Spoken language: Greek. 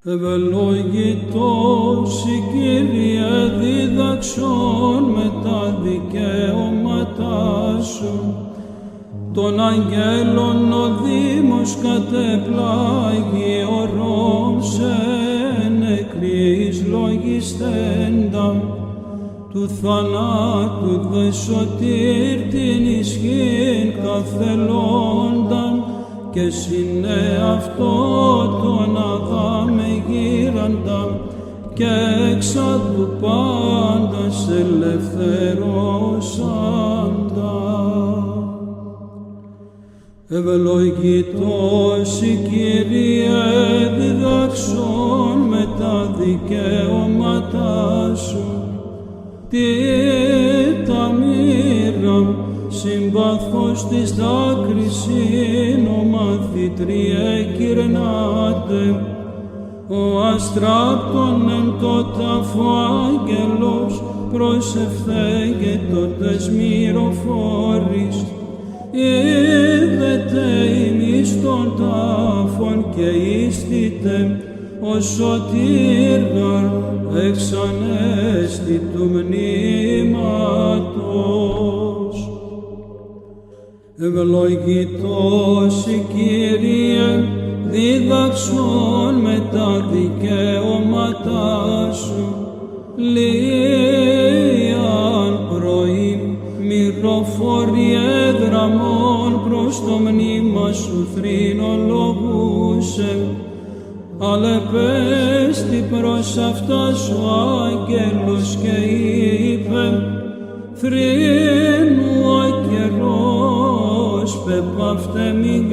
Ευλογητός η Κύριε δίδαξον με τα δικαιώματά σου. Των αγγέλων ο Δήμος κατεπλάγει ορών σε νεκρής λογιστέντα. Του θανάτου δε σωτήρ την ισχύν καθελώντα και συνέ αυτό τον αγάμε γύραντα και εξαδού πάντας ελευθερώσαντα. Ευλογητός η Κύριε διδάξον με τα δικαιώματά σου. Τι τα μοίρα συμπαθώς της δάκρυσιν ο μαθητριέ κυρνάτε. Ο αστράπτων εν το τάφο άγγελος προσευθέ και τότες μυροφόρης. Είδετε ημείς των τάφων και ίστητε ο σωτήρ εξ ανέστη του μνήματος. Ευλογητός η Κύριε δίδαξον με τα δικαιώματά σου. Λίαν πρωί μυροφόρη έδραμον προς το μνήμα σου θρηνολογούσε. Αλλά πέστη προς αυτά σου άγγελος και είπε θρήνου ο καιρός πεπαύτε μη